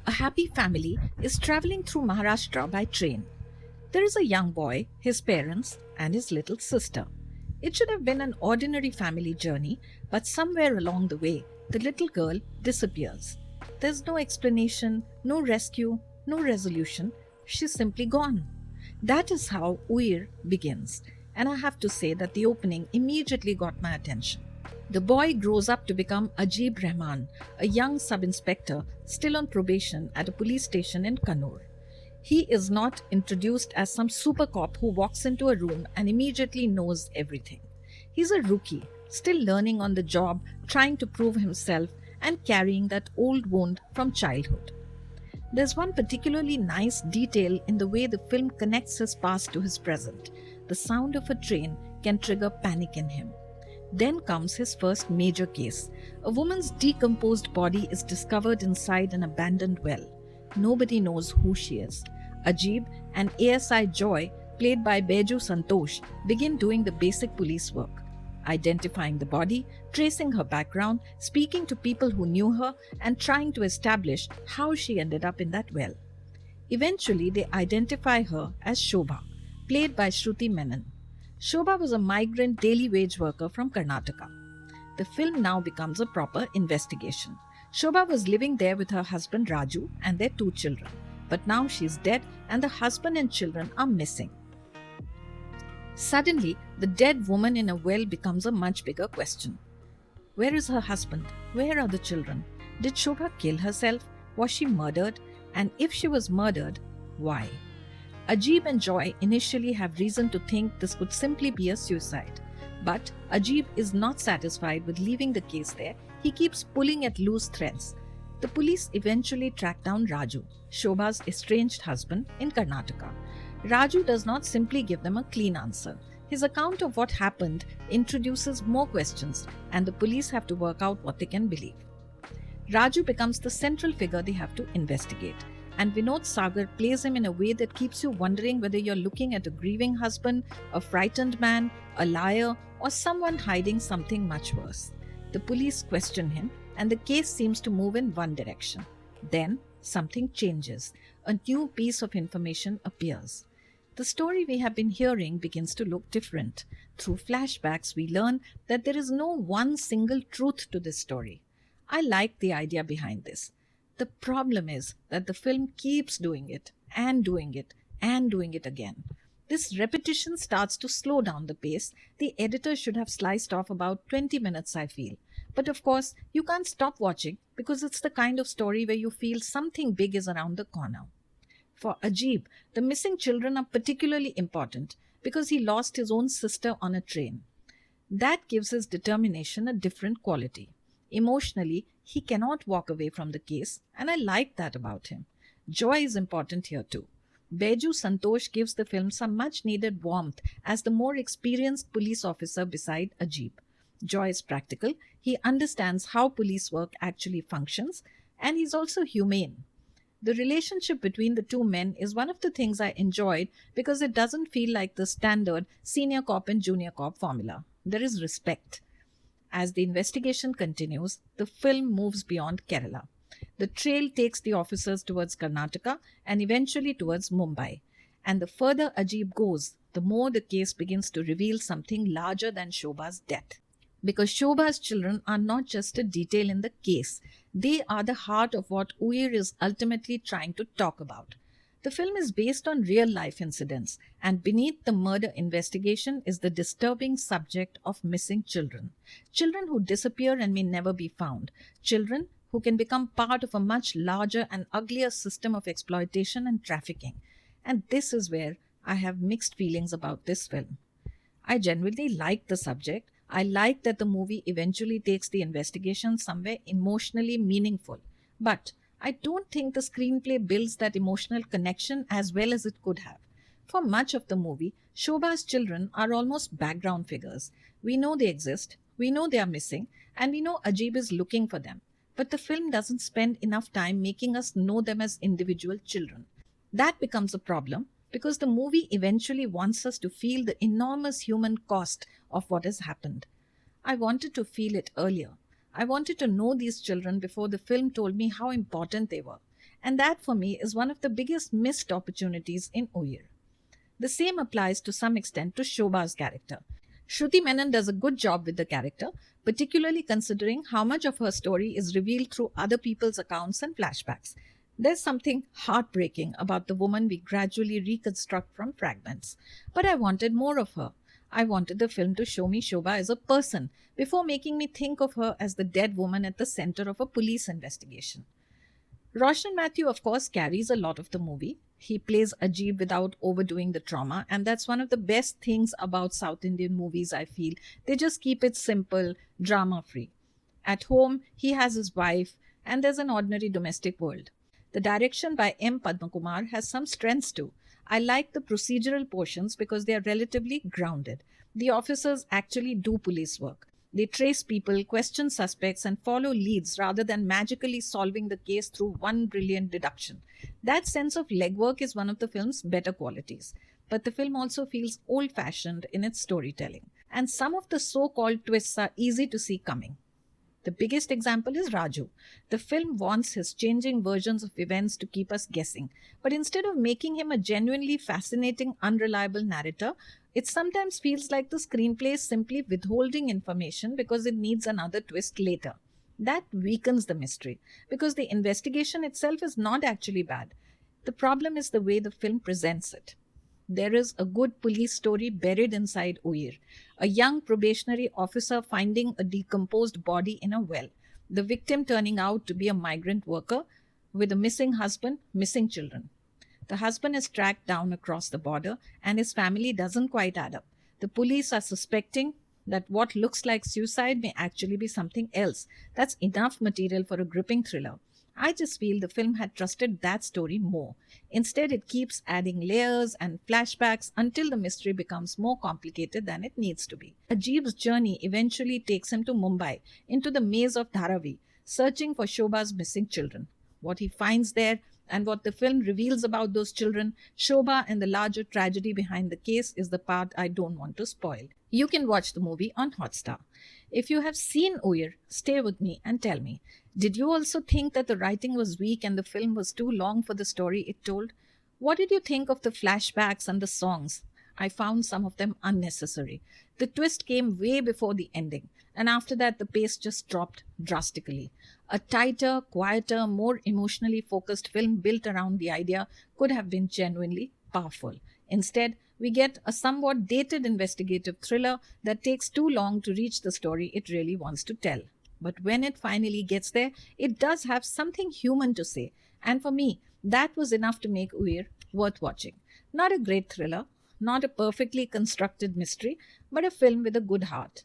A happy family is traveling through Maharashtra by train. There is a young boy, his parents, and his little sister. It should have been an ordinary family journey, but somewhere along the way, the little girl disappears. There's no explanation, no rescue, no resolution. She's simply gone. That is how Uyir begins, and I have to say that the opening immediately got my attention. The boy grows up to become Ajeeb Rahman, a young sub-inspector still on probation at a police station in Kannur. He is not introduced as some super cop who walks into a room and immediately knows everything. He's a rookie, still learning on the job, trying to prove himself and carrying that old wound from childhood. There's one particularly nice detail in the way the film connects his past to his present. The sound of a train can trigger panic in him. Then comes his first major case. A woman's decomposed body is discovered inside an abandoned well. Nobody knows who she is. Ajeeb and ASI Joy, played by Baiju Santhosh, begin doing the basic police work. Identifying the body, tracing her background, speaking to people who knew her, and trying to establish how she ended up in that well. Eventually, they identify her as Shobha, played by Shruthi Menon. Shobha was a migrant daily wage worker from Karnataka. The film now becomes a proper investigation. Shobha was living there with her husband Raju and their 2 children. But now she's dead and the husband and children are missing. Suddenly, the dead woman in a well becomes a much bigger question. Where is her husband? Where are the children? Did Shobha kill herself? Was she murdered? And if she was murdered, why? Ajeeb and Joy initially have reason to think this could simply be a suicide. But Ajeeb is not satisfied with leaving the case there. He keeps pulling at loose threads. The police eventually track down Raju, Shobha's estranged husband, in Karnataka. Raju does not simply give them a clean answer. His account of what happened introduces more questions, and the police have to work out what they can believe. Raju becomes the central figure they have to investigate, and Vinod Sagar plays him in a way that keeps you wondering whether you're looking at a grieving husband, a frightened man, a liar, or someone hiding something much worse. The police question him, and the case seems to move in one direction. Then, something changes. A new piece of information appears. The story we have been hearing begins to look different. Through flashbacks, we learn that there is no one single truth to this story. I like the idea behind this. The problem is that the film keeps doing it, and doing it, and doing it again. This repetition starts to slow down the pace. The editor should have sliced off about 20 minutes, I feel. But of course, you can't stop watching because it's the kind of story where you feel something big is around the corner. For Ajeeb, the missing children are particularly important because he lost his own sister on a train. That gives his determination a different quality. Emotionally, he cannot walk away from the case, and I like that about him. Joy is important here too. Baiju Santhosh gives the film some much needed warmth as the more experienced police officer beside Ajeeb. Joy is practical, he understands how police work actually functions, and he's also humane. The relationship between the 2 men is one of the things I enjoyed because it doesn't feel like the standard senior cop and junior cop formula. There is respect. As the investigation continues, the film moves beyond Kerala. The trail takes the officers towards Karnataka and eventually towards Mumbai. And the further Ajeeb goes, the more the case begins to reveal something larger than Shobha's death. Because Shobha's children are not just a detail in the case, they are the heart of what Uyir is ultimately trying to talk about. The film is based on real-life incidents, and beneath the murder investigation is the disturbing subject of missing children. Children who disappear and may never be found. Children who can become part of a much larger and uglier system of exploitation and trafficking. And this is where I have mixed feelings about this film. I genuinely like the subject. I like that the movie eventually takes the investigation somewhere emotionally meaningful. But I don't think the screenplay builds that emotional connection as well as it could have. For much of the movie, Shobha's children are almost background figures. We know they exist, we know they are missing, and we know Ajeeb is looking for them. But the film doesn't spend enough time making us know them as individual children. That becomes a problem because the movie eventually wants us to feel the enormous human cost of what has happened. I wanted to feel it earlier. I wanted to know these children before the film told me how important they were. And that for me is one of the biggest missed opportunities in Uyir. The same applies to some extent to Shobha's character. Shruthi Menon does a good job with the character, particularly considering how much of her story is revealed through other people's accounts and flashbacks. There's something heartbreaking about the woman we gradually reconstruct from fragments. But I wanted more of her. I wanted the film to show me Shobha as a person before making me think of her as the dead woman at the center of a police investigation. Roshan Mathew, of course, carries a lot of the movie. He plays Ajeeb without overdoing the trauma, and that's one of the best things about South Indian movies, I feel. They just keep it simple, drama free. At home, he has his wife, and there's an ordinary domestic world. The direction by M. Padmakumar has some strengths too. I like the procedural portions because they are relatively grounded. The officers actually do police work. They trace people, question suspects, and follow leads rather than magically solving the case through one brilliant deduction. That sense of legwork is one of the film's better qualities. But the film also feels old fashioned in its storytelling. And some of the so called twists are easy to see coming. The biggest example is Raju. The film wants his changing versions of events to keep us guessing. But instead of making him a genuinely fascinating, unreliable narrator, it sometimes feels like the screenplay is simply withholding information because it needs another twist later. That weakens the mystery because the investigation itself is not actually bad. The problem is the way the film presents it. There is a good police story buried inside Uyir. A young probationary officer finding a decomposed body in a well. The victim turning out to be a migrant worker with a missing husband, missing children. The husband is tracked down across the border and his family doesn't quite add up. The police are suspecting that what looks like suicide may actually be something else. That's enough material for a gripping thriller. I just feel the film had trusted that story more. Instead, it keeps adding layers and flashbacks until the mystery becomes more complicated than it needs to be. Ajeeb's journey eventually takes him to Mumbai, into the maze of Dharavi, searching for Shobha's missing children. What he finds there and what the film reveals about those children, Shobha, and the larger tragedy behind the case is the part I don't want to spoil. You can watch the movie on Hotstar. If you have seen Uyir, stay with me and tell me, did you also think that the writing was weak and the film was too long for the story it told? What did you think of the flashbacks and the songs? I found some of them unnecessary. The twist came way before the ending, and after that the pace just dropped drastically. A tighter, quieter, more emotionally focused film built around the idea could have been genuinely powerful. Instead, we get a somewhat dated investigative thriller that takes too long to reach the story it really wants to tell. But when it finally gets there, it does have something human to say. And for me, that was enough to make Uyir worth watching. Not a great thriller, not a perfectly constructed mystery, but a film with a good heart.